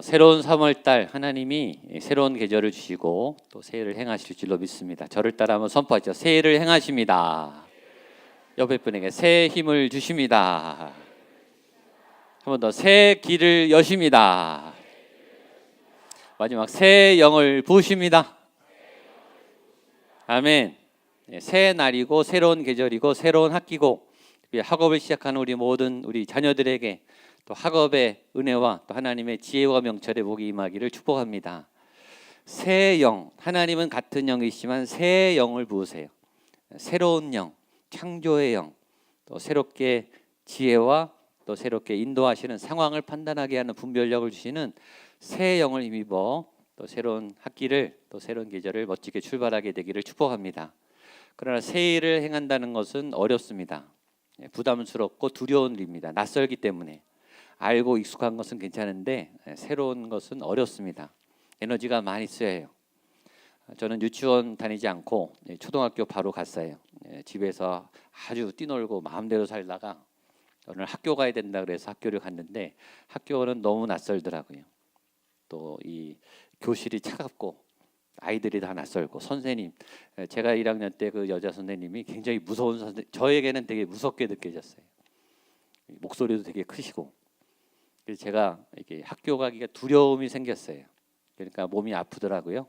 새로운 3월달 하나님이 새로운 계절을 주시고 또 새해를 행하실 줄로 믿습니다. 저를 따라 한번 선포하죠. 새해를 행하십니다. 옆에 분에게 새해 힘을 주십니다. 한 번 더, 새 길을 여십니다. 마지막, 새 영을 부으십니다. 아멘. 새 날이고 새로운 계절이고 새로운 학기고 학업을 시작하는 우리 자녀들에게 또 학업의 은혜와 또 하나님의 지혜와 명철의 복이 임하기를 축복합니다. 새 영, 하나님은 같은 영이시지만 새 영을 부으세요. 새로운 영, 창조의 영, 또 새롭게 지혜와 또 새롭게 인도하시는 상황을 판단하게 하는 분별력을 주시는 새 영을 힘입어 또 새로운 학기를 또 새로운 계절을 멋지게 출발하게 되기를 축복합니다. 그러나 새해를 행한다는 것은 어렵습니다. 부담스럽고 두려운 일입니다. 낯설기 때문에. 알고 익숙한 것은 괜찮은데 새로운 것은 어렵습니다. 에너지가 많이 써야 해요. 저는 유치원 다니지 않고 초등학교 바로 갔어요. 집에서 아주 뛰놀고 마음대로 살다가 오늘 학교 가야 된다 그래서 학교를 갔는데 학교는 너무 낯설더라고요. 또 이 교실이 차갑고 아이들이 다 낯설고 선생님, 제가 1학년 때 그 여자 선생님이 굉장히 무서운 저에게는 되게 무섭게 느껴졌어요. 목소리도 되게 크시고. 그래서 제가 이렇게 학교 가기가 두려움이 생겼어요. 그러니까 몸이 아프더라고요.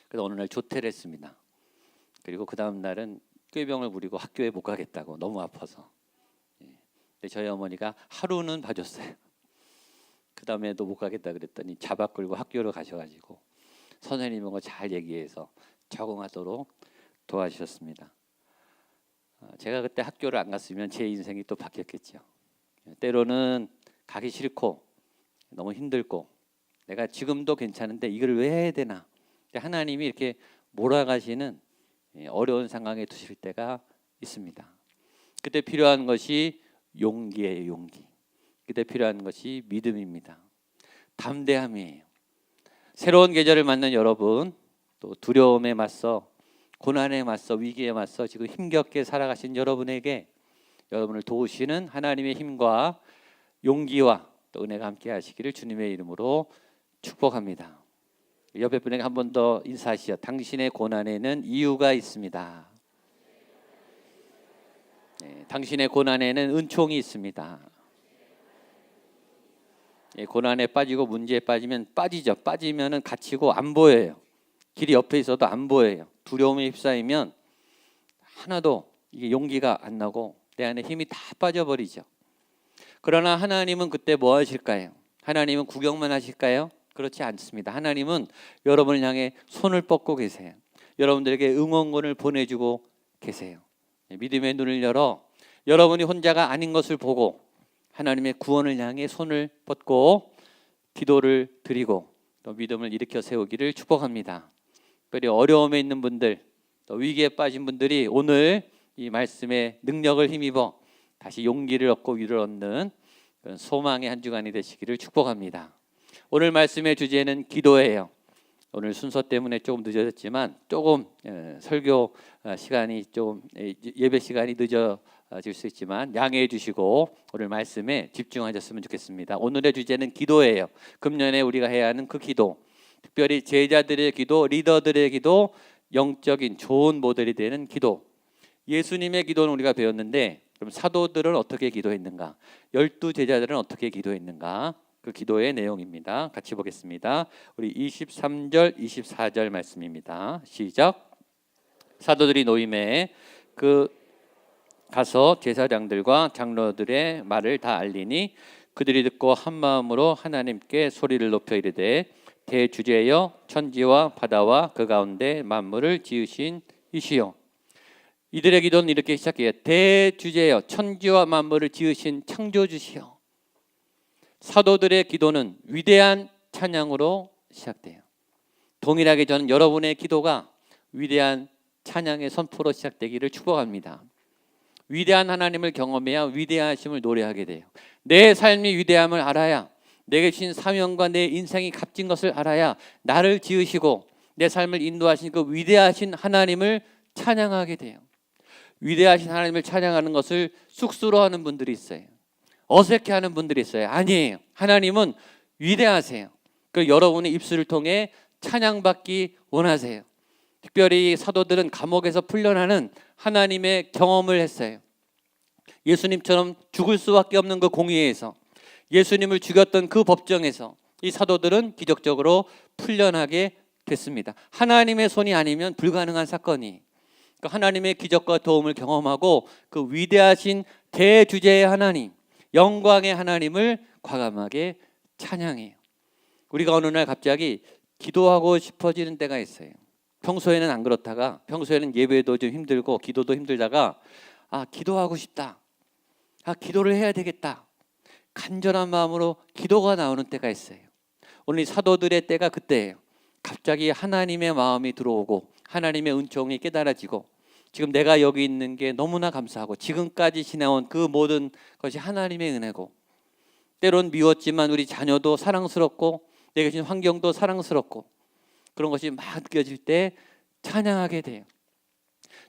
그래서 어느 날 조퇴를 했습니다. 그리고 그 다음 날은 꾀병을 부리고 학교에 못 가겠다고, 너무 아파서. 근데 저희 어머니가 하루는 봐줬어요. 그 다음에도 못 가겠다 그랬더니 잡아 끌고 학교로 가셔가지고 선생님하고 잘 얘기해서 적응하도록 도와주셨습니다. 제가 그때 학교를 안 갔으면 제 인생이 또 바뀌었겠죠. 때로는 가기 싫고 너무 힘들고 내가 지금도 괜찮은데 이걸 왜 해야 되나. 하나님이 이렇게 몰아가시는 어려운 상황에 두실 때가 있습니다. 그때 필요한 것이 용기예요. 용기. 그때 필요한 것이 믿음입니다. 담대함이에요. 새로운 계절을 맞는 여러분, 또 두려움에 맞서 고난에 맞서 위기에 맞서 지금 힘겹게 살아가신 여러분에게 여러분을 도우시는 하나님의 힘과 용기와 또 은혜가 함께 하시기를 주님의 이름으로 축복합니다. 옆에 분에게 한 번 더 인사하시죠. 당신의 고난에는 이유가 있습니다. 당신의 고난에는 은총이 있습니다. 고난에 빠지고 문제에 빠지면 빠지죠. 빠지면은 갇히고 안 보여요. 길이 옆에 있어도 안 보여요. 두려움에 휩싸이면 하나도 이게 용기가 안 나고 내 안에 힘이 다 빠져버리죠. 그러나 하나님은 그때 뭐 하실까요? 하나님은 구경만 하실까요? 그렇지 않습니다. 하나님은 여러분을 향해 손을 뻗고 계세요. 여러분들에게 응원군을 보내주고 계세요. 믿음의 눈을 열어 여러분이 혼자가 아닌 것을 보고 하나님의 구원을 향해 손을 뻗고 기도를 드리고 또 믿음을 일으켜 세우기를 축복합니다. 특별히 어려움에 있는 분들, 또 위기에 빠진 분들이 오늘 이 말씀의 능력을 힘입어 다시 용기를 얻고 위를 얻는 그런 소망의 한 주간이 되시기를 축복합니다. 오늘 말씀의 주제는 기도예요. 오늘 순서 때문에 조금 늦어졌지만 조금 설교 시간이 조금 예배 시간이 늦어질 수 있지만 양해해 주시고 오늘 말씀에 집중하셨으면 좋겠습니다. 오늘의 주제는 기도예요. 금년에 우리가 해야 하는 그 기도, 특별히 제자들의 기도, 리더들의 기도, 영적인 좋은 모델이 되는 기도. 예수님의 기도는 우리가 배웠는데 그럼 사도들은 어떻게 기도했는가? 12제자들은 어떻게 기도했는가? 그 기도의 내용입니다. 같이 보겠습니다. 우리 23절, 24절 말씀입니다. 시작. 사도들이 노임에 가서 제사장들과 장로들의 말을 다 알리니 그들이 듣고 한 마음으로 하나님께 소리를 높여 이르되 대주제여 천지와 바다와 그 가운데 만물을 지으신 이시여. 이들의 기도는 이렇게 시작해요. 대주제여 천지와 만물을 지으신 창조주시여. 사도들의 기도는 위대한 찬양으로 시작돼요. 동일하게 저는 여러분의 기도가 위대한 찬양의 선포로 시작되기를 축복합니다. 위대한 하나님을 경험해야 위대하심을 노래하게 돼요. 내 삶이 위대함을 알아야, 내게 주신 사명과 내 인생이 값진 것을 알아야 나를 지으시고 내 삶을 인도하신 그 위대하신 하나님을 찬양하게 돼요. 위대하신 하나님을 찬양하는 것을 쑥스러워하는 분들이 있어요. 어색해하는 분들이 있어요. 아니에요. 하나님은 위대하세요. 그 여러분의 입술을 통해 찬양받기 원하세요. 특별히 사도들은 감옥에서 풀려나는 하나님의 경험을 했어요. 예수님처럼 죽을 수밖에 없는 그 공의에서, 예수님을 죽였던 그 법정에서 이 사도들은 기적적으로 풀려나게 됐습니다. 하나님의 손이 아니면 불가능한 사건이, 그 하나님의 기적과 도움을 경험하고 그 위대하신 대주제의 하나님, 영광의 하나님을 과감하게 찬양해요. 우리가 어느 날 갑자기 기도하고 싶어지는 때가 있어요. 평소에는 안 그렇다가, 평소에는 예배도 좀 힘들고 기도도 힘들다가 기도하고 싶다, 기도를 해야 되겠다, 간절한 마음으로 기도가 나오는 때가 있어요. 오늘 이 사도들의 때가 그때예요. 갑자기 하나님의 마음이 들어오고 하나님의 은총이 깨달아지고, 지금 내가 여기 있는 게 너무나 감사하고 지금까지 지나온 그 모든 것이 하나님의 은혜고, 때론 미웠지만 우리 자녀도 사랑스럽고 내 계신 환경도 사랑스럽고, 그런 것이 막 느껴질 때 찬양하게 돼요.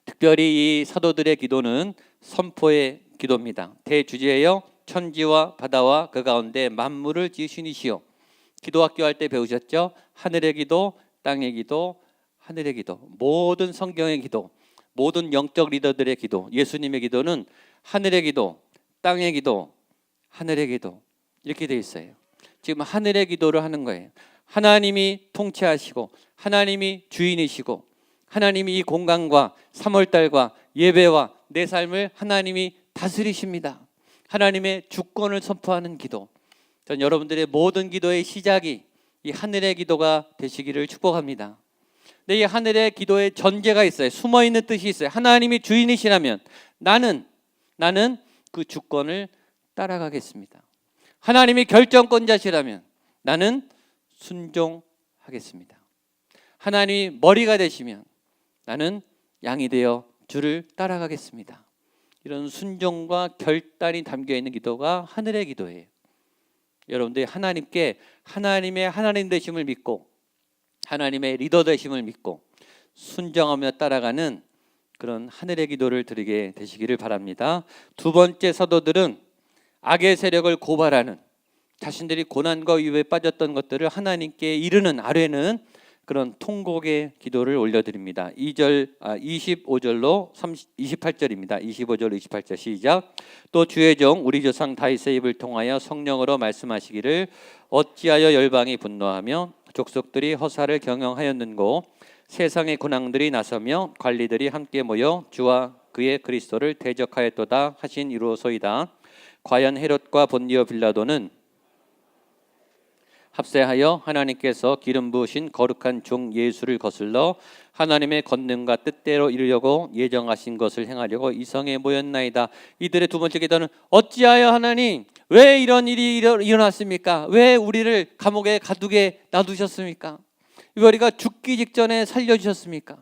특별히 이 사도들의 기도는 선포의 기도입니다. 대주제여 천지와 바다와 그 가운데 만물을 지으신 이시여. 기도학교 할 때 배우셨죠? 하늘의 기도, 땅의 기도, 하늘의 기도. 모든 성경의 기도, 모든 영적 리더들의 기도, 예수님의 기도는 하늘의 기도, 땅의 기도, 하늘의 기도, 이렇게 되어 있어요. 지금 하늘의 기도를 하는 거예요. 하나님이 통치하시고 하나님이 주인이시고 하나님이 이 공간과 3월달과 예배와 내 삶을 하나님이 다스리십니다. 하나님의 주권을 선포하는 기도. 전 여러분들의 모든 기도의 시작이 이 하늘의 기도가 되시기를 축복합니다. 근데 이 하늘의 기도에 전제가 있어요. 숨어있는 뜻이 있어요. 하나님이 주인이시라면 나는 그 주권을 따라가겠습니다. 하나님이 결정권자시라면 나는 순종하겠습니다. 하나님이 머리가 되시면 나는 양이 되어 주를 따라가겠습니다. 이런 순종과 결단이 담겨있는 기도가 하늘의 기도예요. 여러분들이 하나님께 하나님의 하나님 되심을 믿고 하나님의 리더 되심을 믿고 순종하며 따라가는 그런 하늘의 기도를 드리게 되시기를 바랍니다. 두 번째, 사도들은 악의 세력을 고발하는, 자신들이 고난과 위협에 빠졌던 것들을 하나님께 이르는, 아뢰는 그런 통곡의 기도를 올려드립니다. 25절로 28절입니다. 25절로 28절 시작. 또 주의 종 우리 조상 다윗의 입을 통하여 성령으로 말씀하시기를 어찌하여 열방이 분노하며 족속들이 허사를 경영하였는고, 세상의 군왕들이 나서며 관리들이 함께 모여 주와 그의 그리스도를 대적하였도다 하신 이로소이다. 과연 헤롯과 본디오 빌라도는 합세하여 하나님께서 기름 부으신 거룩한 종 예수를 거슬러 하나님의 권능과 뜻대로 이루려고 예정하신 것을 행하려고 이 성에 모였나이다. 이들의 두 번째 기도는 어찌하여 하나님 왜 이런 일이 일어났습니까? 왜 우리를 감옥에 가두게 놔두셨습니까? 왜 우리가 죽기 직전에 살려주셨습니까?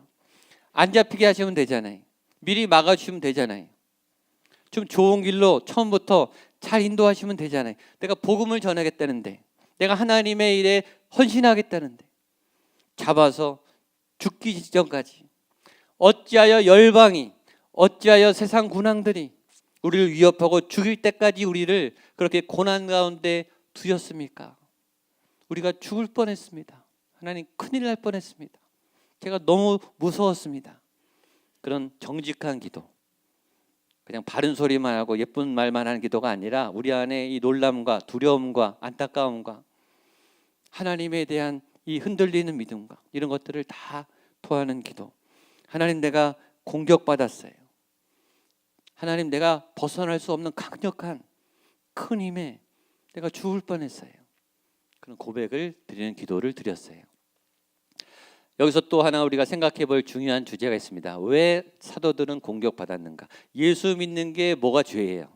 안 잡히게 하시면 되잖아요. 미리 막아주시면 되잖아요. 좀 좋은 길로 처음부터 잘 인도하시면 되잖아요. 내가 복음을 전하겠다는데, 내가 하나님의 일에 헌신하겠다는데 잡아서 죽기 직전까지, 어찌하여 열방이, 어찌하여 세상 군왕들이 우리를 위협하고 죽일 때까지 우리를 그렇게 고난 가운데 두셨습니까? 우리가 죽을 뻔했습니다. 하나님, 큰일 날 뻔했습니다. 제가 너무 무서웠습니다. 그런 정직한 기도, 그냥 바른 소리만 하고 예쁜 말만 하는 기도가 아니라 우리 안에 이 놀람과 두려움과 안타까움과 하나님에 대한 이 흔들리는 믿음과 이런 것들을 다 토하는 기도. 하나님, 내가 공격받았어요. 하나님, 내가 벗어날 수 없는 강력한 큰 힘에 내가 죽을 뻔했어요. 그런 고백을 드리는 기도를 드렸어요. 여기서 또 하나 우리가 생각해 볼 중요한 주제가 있습니다. 왜 사도들은 공격받았는가? 예수 믿는 게 뭐가 죄예요?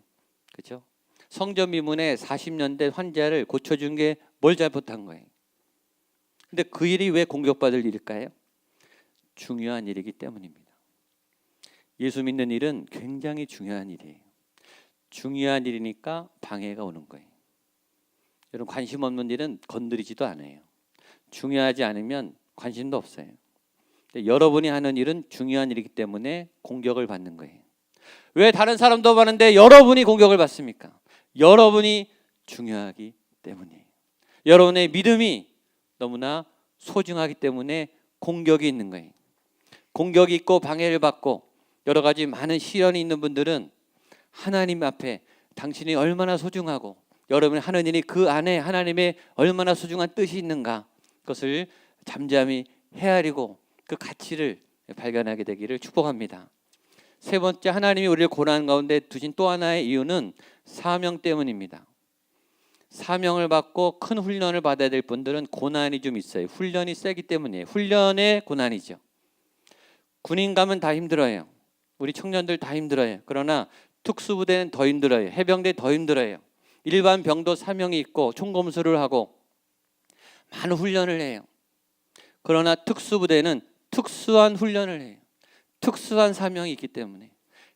그렇죠? 성전 미문에 40년 된 환자를 고쳐준 게 뭘 잘못한 거예요? 근데 그 일이 왜 공격받을 일일까요? 중요한 일이기 때문입니다. 예수 믿는 일은 굉장히 중요한 일이에요. 중요한 일이니까 방해가 오는 거예요. 여러분, 관심 없는 일은 건드리지도 않아요. 중요하지 않으면 관심도 없어요. 여러분이 하는 일은 중요한 일이기 때문에 공격을 받는 거예요. 왜 다른 사람도 많은데 여러분이 공격을 받습니까? 여러분이 중요하기 때문이에요. 여러분의 믿음이 너무나 소중하기 때문에 공격이 있는 거예요. 공격이 있고 방해를 받고 여러 가지 많은 시련이 있는 분들은 하나님 앞에 당신이 얼마나 소중하고 여러분이 하는 일이 그 안에 하나님의 얼마나 소중한 뜻이 있는가, 그것을 잠잠히 헤아리고 그 가치를 발견하게 되기를 축복합니다. 세 번째, 하나님이 우리를 고난 가운데 두신 또 하나의 이유는 사명 때문입니다. 사명을 받고 큰 훈련을 받아야 될 분들은 고난이 좀 있어요. 훈련이 세기 때문이에요. 훈련의 고난이죠. 군인 가면 다 힘들어요. 우리 청년들 다 힘들어요. 그러나 특수부대는 더 힘들어요. 해병대 더 힘들어요. 일반 병도 사명이 있고 총검수를 하고 많은 훈련을 해요. 그러나 특수부대는 특수한 훈련을 해요. 특수한 사명이 있기 때문에.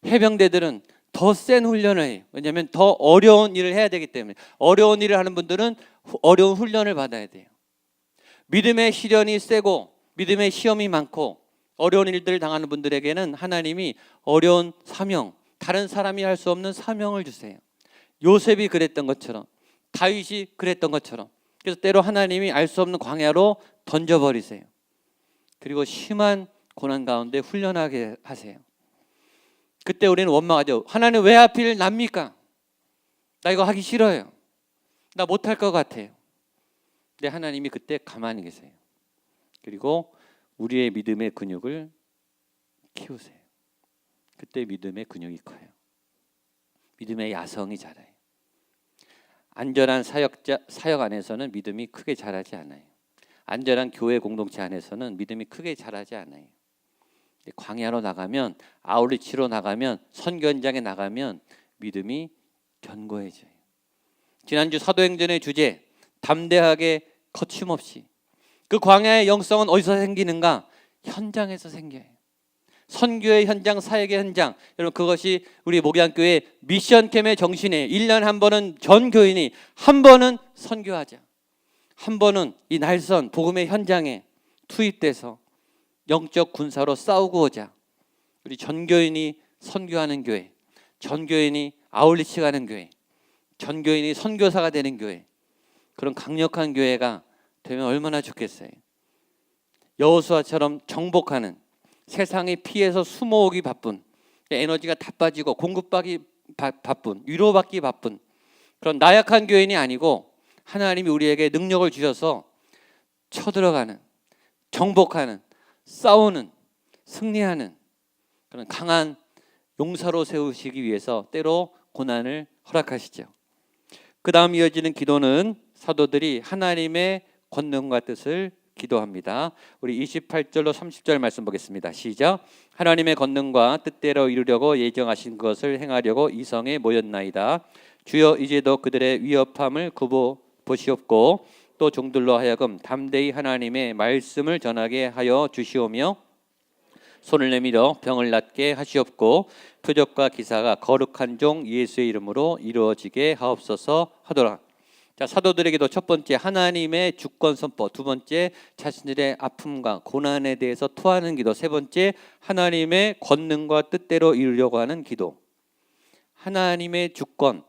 해병대들은 더 센 훈련을 해요. 왜냐하면 더 어려운 일을 해야 되기 때문에. 어려운 일을 하는 분들은 어려운 훈련을 받아야 돼요. 믿음의 시련이 세고 믿음의 시험이 많고 어려운 일들을 당하는 분들에게는 하나님이 어려운 사명, 다른 사람이 할 수 없는 사명을 주세요. 요셉이 그랬던 것처럼, 다윗이 그랬던 것처럼. 그래서 때로 하나님이 알 수 없는 광야로 던져버리세요. 그리고 심한 고난 가운데 훈련하게 하세요. 그때 우리는 원망하죠. 하나님 왜 하필 납니까? 나 이거 하기 싫어요. 나 못할 것 같아요. 근데 하나님이 그때 가만히 계세요. 그리고 우리의 믿음의 근육을 키우세요. 그때 믿음의 근육이 커요. 믿음의 야성이 자라요. 안전한 사역 안에서는 믿음이 크게 자라지 않아요. 안전한 교회 공동체 안에서는 믿음이 크게 자라지 않아요. 광야로 나가면, 아울리치로 나가면, 선교 현장에 나가면 믿음이 견고해져요. 지난주 사도행전의 주제, 담대하게 거침없이. 그 광야의 영성은 어디서 생기는가? 현장에서 생겨요. 선교의 현장, 사역의 현장. 여러분, 그것이 우리 목양교회 미션캠의 정신이에요. 1년에 한 번은 전 교인이 한 번은 선교하자. 한 번은 이 날선 복음의 현장에 투입돼서 영적 군사로 싸우고 오자. 우리 전교인이 선교하는 교회, 전교인이 아울리치 가는 교회, 전교인이 선교사가 되는 교회, 그런 강력한 교회가 되면 얼마나 좋겠어요. 여호수아처럼 정복하는, 세상에 피해서 숨어오기 바쁜, 에너지가 다 빠지고 공급받기 바쁜, 위로받기 바쁜 그런 나약한 교인이 아니고 하나님이 우리에게 능력을 주셔서 쳐들어가는, 정복하는, 싸우는, 승리하는 그런 강한 용사로 세우시기 위해서 때로 고난을 허락하시죠. 그 다음 이어지는 기도는 사도들이 하나님의 권능과 뜻을 기도합니다. 우리 28절로 30절 말씀 보겠습니다. 시작. 하나님의 권능과 뜻대로 이루려고 예정하신 것을 행하려고 이성에 모였나이다. 주여 이제도 그들의 위협함을 보시옵고 또 종들로 하여금 담대히 하나님의 말씀을 전하게 하여 주시오며 손을 내밀어 병을 낫게 하시옵고 표적과 기사가 거룩한 종 예수의 이름으로 이루어지게 하옵소서 하더라. 자, 사도들에게도 첫 번째 하나님의 주권 선포, 두 번째 자신들의 아픔과 고난에 대해서 토하는 기도, 세 번째 하나님의 권능과 뜻대로 이루려고 하는 기도. 하나님의 주권,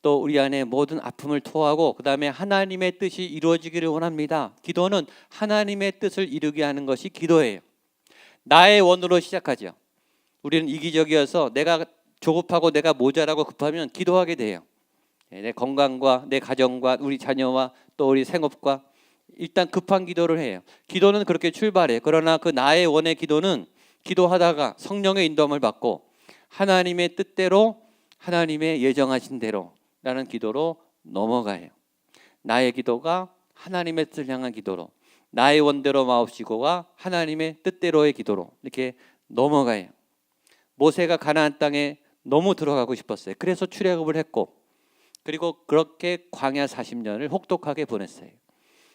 또 우리 안에 모든 아픔을 토하고 그 다음에 하나님의 뜻이 이루어지기를 원합니다. 기도는 하나님의 뜻을 이루게 하는 것이 기도예요. 나의 원으로 시작하죠. 우리는 이기적이어서 내가 조급하고 내가 모자라고 급하면 기도하게 돼요. 내 건강과 내 가정과 우리 자녀와 또 우리 생업과 일단 급한 기도를 해요. 기도는 그렇게 출발해요. 그러나 그 나의 원의 기도는 기도하다가 성령의 인도함을 받고 하나님의 뜻대로 하나님의 예정하신 대로 라는 기도로 넘어가요. 나의 기도가 하나님의 뜻을 향한 기도로, 나의 원대로 마옵시고가 하나님의 뜻대로의 기도로 이렇게 넘어가요. 모세가 가나안 땅에 너무 들어가고 싶었어요. 그래서 출애굽을 했고, 그리고 그렇게 광야 40년을 혹독하게 보냈어요.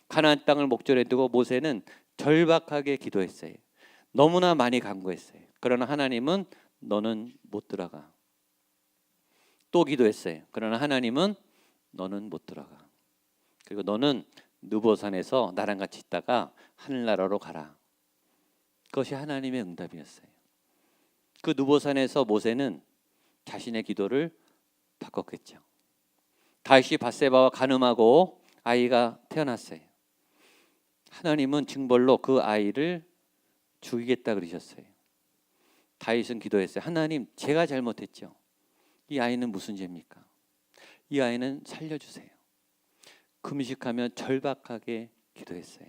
가나안 땅을 목전에 두고 모세는 절박하게 기도했어요. 너무나 많이 간구했어요. 그러나 하나님은 너는 못 들어가. 또 기도했어요. 그러나 하나님은 너는 못 들어가. 그리고 너는 느보산에서 나랑 같이 있다가 하늘나라로 가라. 그것이 하나님의 응답이었어요. 그 느보산에서 모세는 자신의 기도를 바꿨겠죠. 다윗이 밧세바와 간음하고 아이가 태어났어요. 하나님은 징벌로 그 아이를 죽이겠다 그러셨어요. 다윗은 기도했어요. 하나님, 제가 잘못했죠. 이 아이는 무슨 죄입니까? 이 아이는 살려주세요. 금식하며 절박하게 기도했어요.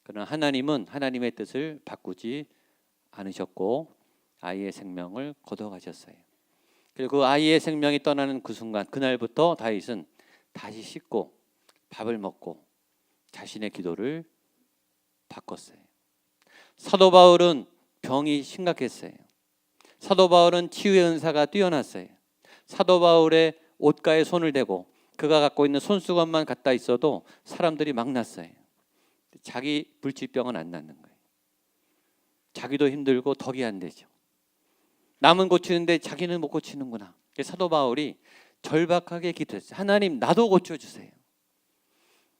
그러나 하나님은 하나님의 뜻을 바꾸지 않으셨고 아이의 생명을 거둬가셨어요. 그리고 그 아이의 생명이 떠나는 그 순간, 그날부터 다윗은 다시 씻고 밥을 먹고 자신의 기도를 바꿨어요. 사도 바울은 병이 심각했어요. 사도 바울은 치유의 은사가 뛰어났어요. 사도 바울의 옷가에 손을 대고 그가 갖고 있는 손수건만 갖다 있어도 사람들이 막 났어요. 자기 불치병은 안 낫는 거예요. 자기도 힘들고 덕이 안 되죠. 남은 고치는데 자기는 못 고치는구나. 사도 바울이 절박하게 기도했어요. 하나님, 나도 고쳐주세요.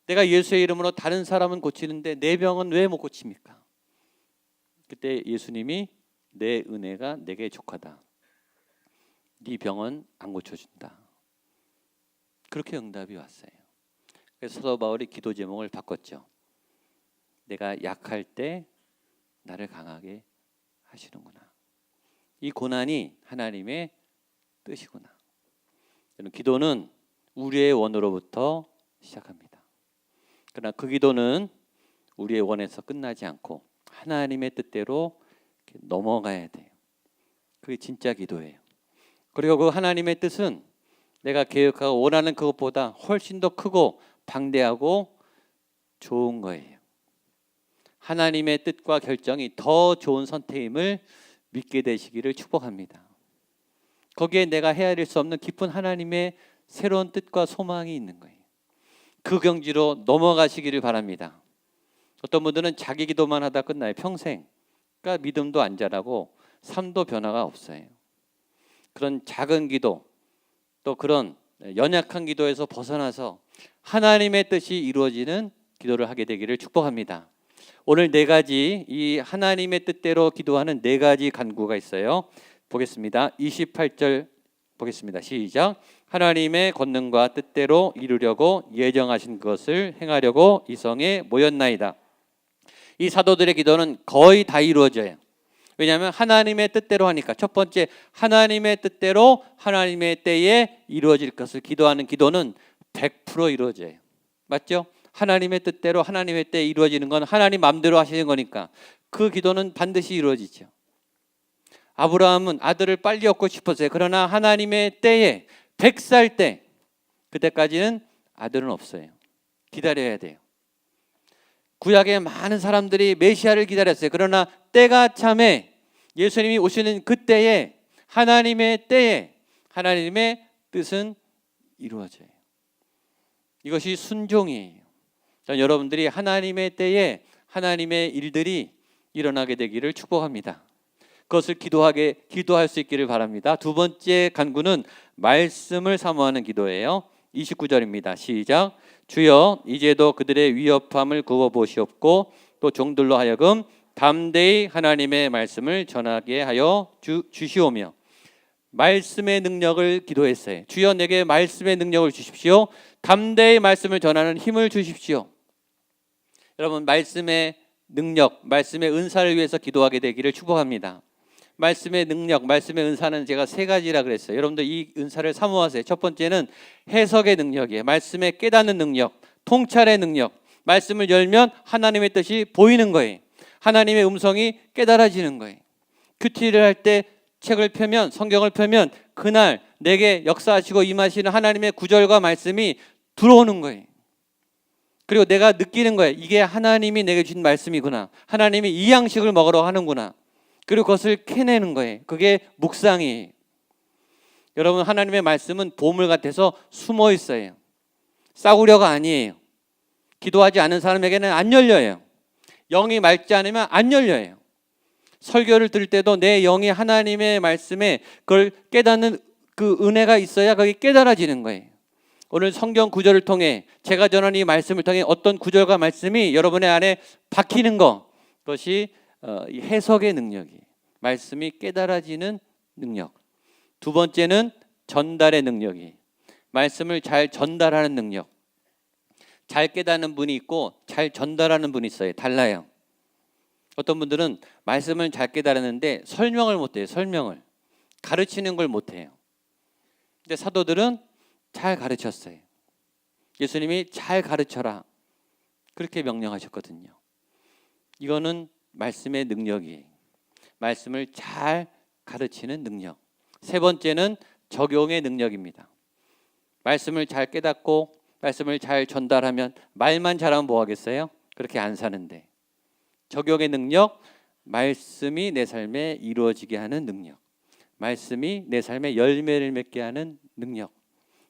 내가 예수의 이름으로 다른 사람은 고치는데 내 병은 왜 못 고칩니까? 그때 예수님이 내 은혜가 내게 족하다. 네 병은 안 고쳐준다. 그렇게 응답이 왔어요. 그래서 사도 바울이 기도 제목을 바꿨죠. 내가 약할 때 나를 강하게 하시는구나. 이 고난이 하나님의 뜻이구나. 기도는 우리의 원으로부터 시작합니다. 그러나 그 기도는 우리의 원에서 끝나지 않고 하나님의 뜻대로 넘어가야 돼요. 그게 진짜 기도예요. 그리고 그 하나님의 뜻은 내가 계획하고 원하는 그것보다 훨씬 더 크고 방대하고 좋은 거예요. 하나님의 뜻과 결정이 더 좋은 선택임을 믿게 되시기를 축복합니다. 거기에 내가 헤아릴 수 없는 깊은 하나님의 새로운 뜻과 소망이 있는 거예요. 그 경지로 넘어가시기를 바랍니다. 어떤 분들은 자기 기도만 하다 끝나요. 평생. 그러니까 믿음도 안 자라고 삶도 변화가 없어요. 그런 작은 기도, 또 그런 연약한 기도에서 벗어나서 하나님의 뜻이 이루어지는 기도를 하게 되기를 축복합니다. 오늘 네 가지, 이 하나님의 뜻대로 기도하는 네 가지 간구가 있어요. 보겠습니다. 28절 보겠습니다. 시작. 하나님의 권능과 뜻대로 이루려고 예정하신 것을 행하려고 이 성에 모였나이다. 이 사도들의 기도는 거의 다 이루어져요. 왜냐하면 하나님의 뜻대로 하니까. 첫 번째, 하나님의 뜻대로 하나님의 때에 이루어질 것을 기도하는 기도는 100% 이루어져요. 맞죠? 하나님의 뜻대로 하나님의 때에 이루어지는 건 하나님 마음대로 하시는 거니까 그 기도는 반드시 이루어지죠. 아브라함은 아들을 빨리 얻고 싶었어요. 그러나 하나님의 때에 100살 때, 그때까지는 아들은 없어요. 기다려야 돼요. 구약의 많은 사람들이 메시아를 기다렸어요. 그러나 때가 참에 예수님이 오시는 그때에 하나님의 때에 하나님의 뜻은 이루어져요. 이것이 순종이에요. 여러분들이 하나님의 때에 하나님의 일들이 일어나게 되기를 축복합니다. 그것을 기도할 수 있기를 바랍니다. 두 번째 간구는 말씀을 사모하는 기도예요. 29절입니다. 시작. 주여, 이제도 그들의 위협함을 굽어보시옵고 또 종들로 하여금 담대히 하나님의 말씀을 전하게 하여 주시오며. 말씀의 능력을 기도했어요. 주여, 내게 말씀의 능력을 주십시오. 담대히 말씀을 전하는 힘을 주십시오. 여러분, 말씀의 능력, 말씀의 은사를 위해서 기도하게 되기를 축복합니다. 말씀의 능력, 말씀의 은사는 제가 세 가지라 그랬어요. 여러분들 이 은사를 사모하세요. 첫 번째는 해석의 능력이에요. 말씀의 깨닫는 능력, 통찰의 능력. 말씀을 열면 하나님의 뜻이 보이는 거예요. 하나님의 음성이 깨달아지는 거예요. 큐티를 할 때 책을 펴면, 성경을 펴면 그날 내게 역사하시고 임하시는 하나님의 구절과 말씀이 들어오는 거예요. 그리고 내가 느끼는 거예요. 이게 하나님이 내게 주신 말씀이구나. 하나님이 이 양식을 먹으러 하는구나. 그리고 그것을 캐내는 거예요. 그게 묵상이에요. 여러분, 하나님의 말씀은 보물 같아서 숨어 있어요. 싸구려가 아니에요. 기도하지 않은 사람에게는 안 열려요. 영이 맑지 않으면 안 열려요. 설교를 들을 때도 내 영이 하나님의 말씀에 그걸 깨닫는 그 은혜가 있어야 그게 깨달아지는 거예요. 오늘 성경 구절을 통해 제가 전하는 이 말씀을 통해 어떤 구절과 말씀이 여러분의 안에 박히는 것, 그것이 해석의 능력이에요. 말씀이 깨달아지는 능력. 두 번째는 전달의 능력이에요. 말씀을 잘 전달하는 능력. 잘 깨닫는 분이 있고 잘 전달하는 분이 있어요. 달라요. 어떤 분들은 말씀을 잘 깨달았는데 설명을 못해요. 설명을. 가르치는 걸 못해요. 근데 사도들은 잘 가르쳤어요. 예수님이 잘 가르쳐라. 그렇게 명령하셨거든요. 이거는 말씀의 능력이에요. 말씀을 잘 가르치는 능력. 세 번째는 적용의 능력입니다. 말씀을 잘 깨닫고 말씀을 잘 전달하면 말만 잘하면 뭐 하겠어요? 그렇게 안 사는데. 적용의 능력, 말씀이 내 삶에 이루어지게 하는 능력. 말씀이 내 삶에 열매를 맺게 하는 능력.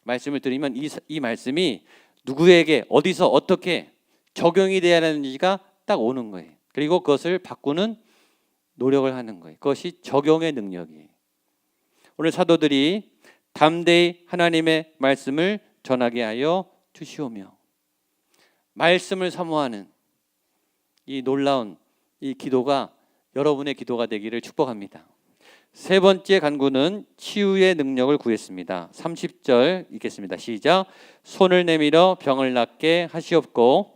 말씀을 들으면 이 말씀이 누구에게 어디서 어떻게 적용이 돼야 하는지가 딱 오는 거예요. 그리고 그것을 바꾸는 노력을 하는 거예요. 그것이 적용의 능력이에요. 오늘 사도들이 담대히 하나님의 말씀을 전하게 하여 주시오며 말씀을 사모하는 이 놀라운 이 기도가 여러분의 기도가 되기를 축복합니다. 세 번째 간구는 치유의 능력을 구했습니다. 30절 읽겠습니다. 시작. 손을 내밀어 병을 낫게 하시옵고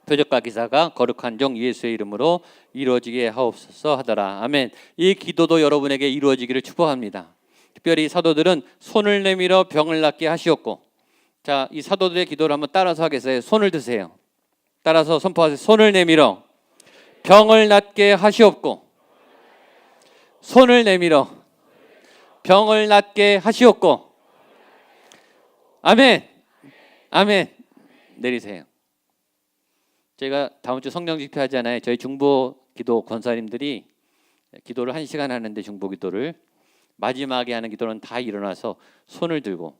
표적과 기사가 거룩한 종 예수의 이름으로 이루어지게 하옵소서 하더라. 아멘. 이 기도도 여러분에게 이루어지기를 축복합니다. 특별히 사도들은 손을 내밀어 병을 낫게 하시옵고, 자, 이 사도들의 기도를 한번 따라서 하겠어요? 손을 드세요. 따라서 선포하세요. 손을 내밀어 병을 낫게 하시옵고, 손을 내밀어 병을 낫게 하시옵고. 아멘. 아멘. 내리세요. 제가 다음 주 성령 집회하잖아요. 저희 중보 기도 권사님들이 기도를 1시간 하는데 중보 기도를 마지막에 하는 기도는 다 일어나서 손을 들고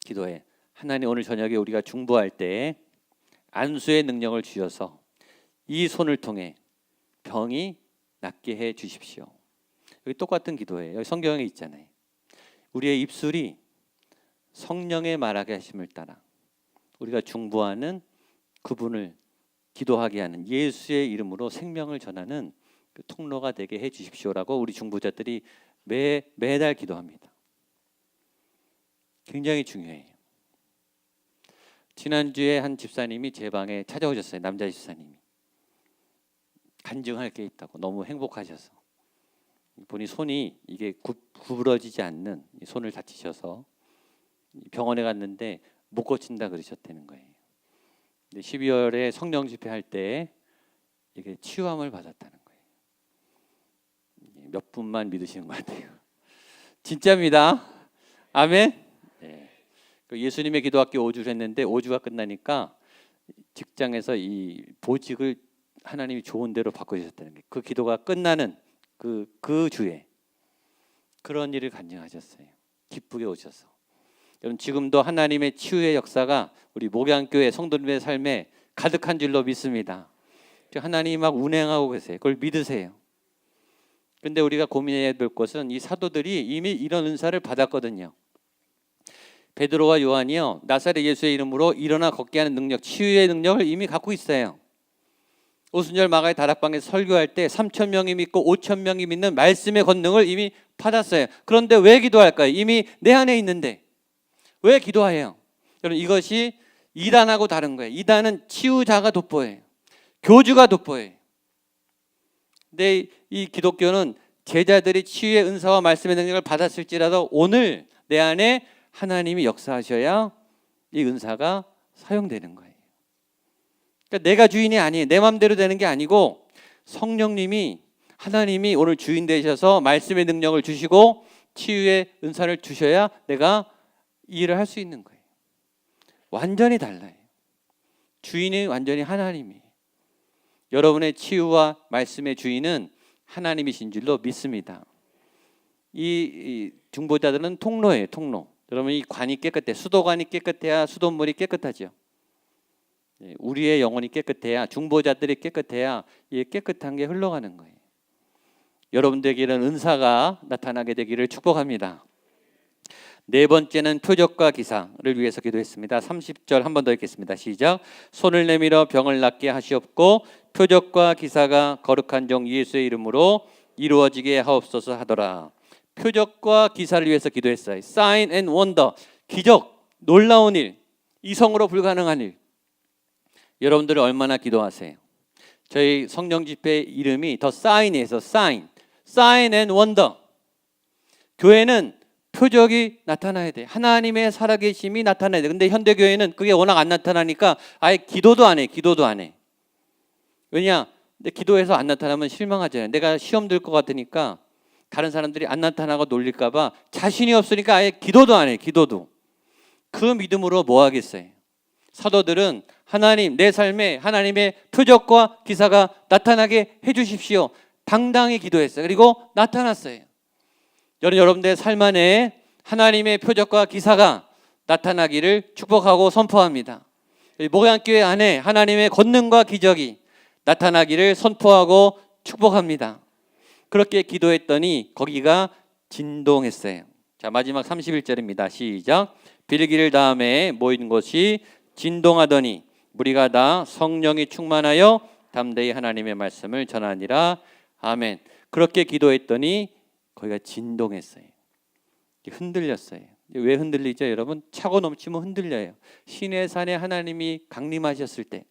기도해. 하나님, 오늘 저녁에 우리가 중보할 때 안수의 능력을 주셔서 이 손을 통해 병이 낫게 해 주십시오. 여기 똑같은 기도예요. 여기 성경에 있잖아요. 우리의 입술이 성령의 말하게 하심을 따라 우리가 중보하는 그분을 기도하게 하는 예수의 이름으로 생명을 전하는 그 통로가 되게 해 주십시오라고 우리 중보자들이 매달 기도합니다. 굉장히 중요해요. 지난주에 한 집사님이 제 방에 찾아오셨어요. 남자 집사님이. 간증할 게 있다고 너무 행복하셔서 본인 손이 이게 구부러지지 않는 손을 다치셔서 병원에 갔는데 못 고친다 그러셨다는 거예요. 12월에 성령 집회할 때 이게 치유함을 받았다는 거예요. 몇 분만 믿으시는 것 같아요. 진짜입니다. 아멘. 네. 예수님의 기도학교 5주를 했는데 5주가 끝나니까 직장에서 이 보직을 하나님이 좋은 대로 바꿔주셨다는 게, 그 기도가 끝나는 그 주에 그런 일을 간증하셨어요. 기쁘게 오셔서. 여러분, 지금도 하나님의 치유의 역사가 우리 목양교회 성도님의 삶에 가득한 줄로 믿습니다. 하나님이 막 운행하고 계세요. 그걸 믿으세요. 그런데 우리가 고민해야 될 것은 이 사도들이 이미 이런 은사를 받았거든요. 베드로와 요한이요, 나사렛 예수의 이름으로 일어나 걷게 하는 능력, 치유의 능력을 이미 갖고 있어요. 오순절 마가의 다락방에서 설교할 때 3,000명이 믿고 5,000명이 믿는 말씀의 권능을 이미 받았어요. 그런데 왜 기도할까요? 이미 내 안에 있는데 왜 기도해요? 여러분, 이것이 이단하고 다른 거예요. 이단은 치유자가 돋보여요. 교주가 돋보여요. 근데 이 기독교는 제자들이 치유의 은사와 말씀의 능력을 받았을지라도 오늘 내 안에 하나님이 역사하셔야 이 은사가 사용되는 거예요. 그러니까 내가 주인이 아니에요. 내 마음대로 되는 게 아니고 성령님이, 하나님이 오늘 주인 되셔서 말씀의 능력을 주시고 치유의 은사를 주셔야 내가 이 일을 할 수 있는 거예요. 완전히 달라요. 주인이 완전히 하나님이에요. 여러분의 치유와 말씀의 주인은 하나님이신 줄로 믿습니다. 이 중보자들은 통로예요. 통로. 여러분, 이 관이 깨끗해. 수도관이 깨끗해야 수돗물이 깨끗하죠. 우리의 영혼이 깨끗해야, 중보자들이 깨끗해야 이 깨끗한 게 흘러가는 거예요. 여러분들에게는 은사가 나타나게 되기를 축복합니다. 네 번째는 표적과 기사를 위해서 기도했습니다. 30절 한 번 더 읽겠습니다. 시작. 손을 내밀어 병을 낫게 하시옵고 표적과 기사가 거룩한 종 예수의 이름으로 이루어지게 하옵소서 하더라. 표적과 기사를 위해서 기도했어요. Sign and wonder, 기적, 놀라운 일, 이성으로 불가능한 일. 여러분들은 얼마나 기도하세요? 저희 성령 집회 이름이 더 사인에서 사인 앤 원더. 교회는 표적이 나타나야 돼. 하나님의 살아계심이 나타나야 돼. 근데 현대 교회는 그게 워낙 안 나타나니까 아예 기도도 안 해. 왜냐? 근데 기도해서 안 나타나면 실망하잖아요. 내가 시험 들 것 같으니까 다른 사람들이 안 나타나고 놀릴까 봐 자신이 없으니까 아예 기도도 안 해. 그 믿음으로 뭐 하겠어요? 사도들은 하나님, 내 삶에 하나님의 표적과 기사가 나타나게 해주십시오. 당당히 기도했어요. 그리고 나타났어요. 여러분들의 삶 안에 하나님의 표적과 기사가 나타나기를 축복하고 선포합니다. 목양교회 안에 하나님의 권능과 기적이 나타나기를 선포하고 축복합니다. 그렇게 기도했더니 거기가 진동했어요. 자, 마지막 31절입니다. 시작. 빌기를 다음에 모인 곳이 진동하더니 무리가 다 성령이 충만하여 담대히 하나님의 말씀을 전하니라. 아멘. 그렇게 기도했더니 거기가 진동했어요. 흔들렸어요. 왜 흔들리죠, 여러분? 차고 넘치면 흔들려요. 시내산에 하나님이 강림하셨을 때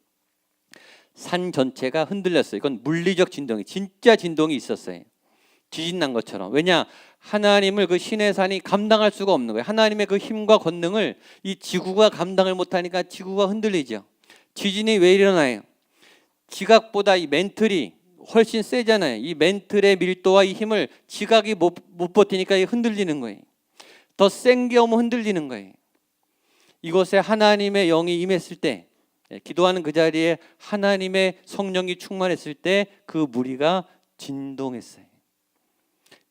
산 전체가 흔들렸어요. 이건 물리적 진동이, 진짜 진동이 있었어요. 지진 난 것처럼. 왜냐? 하나님을 그 시내산이 감당할 수가 없는 거예요. 하나님의 그 힘과 권능을 이 지구가 감당을 못하니까 지구가 흔들리죠. 지진이 왜 일어나요? 지각보다 이 멘틀이 훨씬 세잖아요. 이 멘틀의 밀도와 이 힘을 지각이 못 버티니까 흔들리는 거예요. 더 센 게 오면 흔들리는 거예요. 이곳에 하나님의 영이 임했을 때, 기도하는 그 자리에 하나님의 성령이 충만했을 때 그 무리가 진동했어요.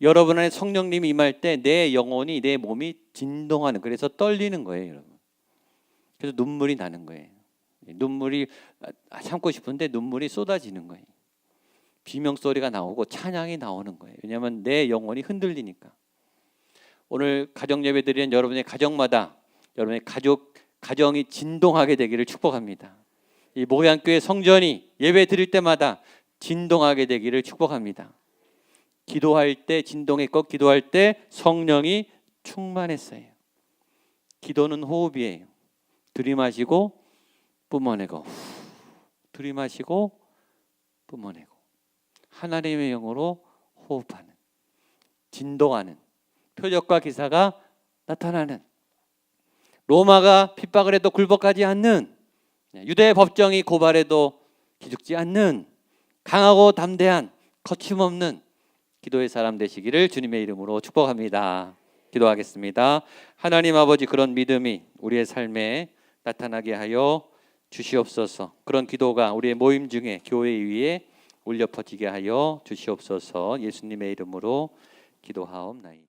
여러분 안에 성령님이 임할 때 내 영혼이, 내 몸이 진동하는, 그래서 떨리는 거예요, 여러분. 그래서 눈물이 나는 거예요. 눈물이 참고 싶은데 눈물이 쏟아지는 거예요. 비명소리가 나오고 찬양이 나오는 거예요. 왜냐하면 내 영혼이 흔들리니까. 오늘 가정 예배 드리는 여러분의 가정마다 여러분의 가정이 진동하게 되기를 축복합니다. 이 목양교회 성전이 예배 드릴 때마다 진동하게 되기를 축복합니다. 기도할 때 진동했고 기도할 때 성령이 충만했어요. 기도는 호흡이에요. 들이마시고 뿜어내고, 들이마시고 뿜어내고, 하나님의 영으로 호흡하는, 진동하는, 표적과 기사가 나타나는, 로마가 핍박을 해도 굴복하지 않는, 유대 법정이 고발해도 기죽지 않는 강하고 담대한 거침없는 기도의 사람 되시기를 주님의 이름으로 축복합니다. 기도하겠습니다. 하나님 아버지, 그런 믿음이 우리의 삶에 나타나게 하여 주시옵소서. 그런 기도가 우리의 모임 중에 교회 위에 울려 퍼지게 하여 주시옵소서. 예수님의 이름으로 기도하옵나이다.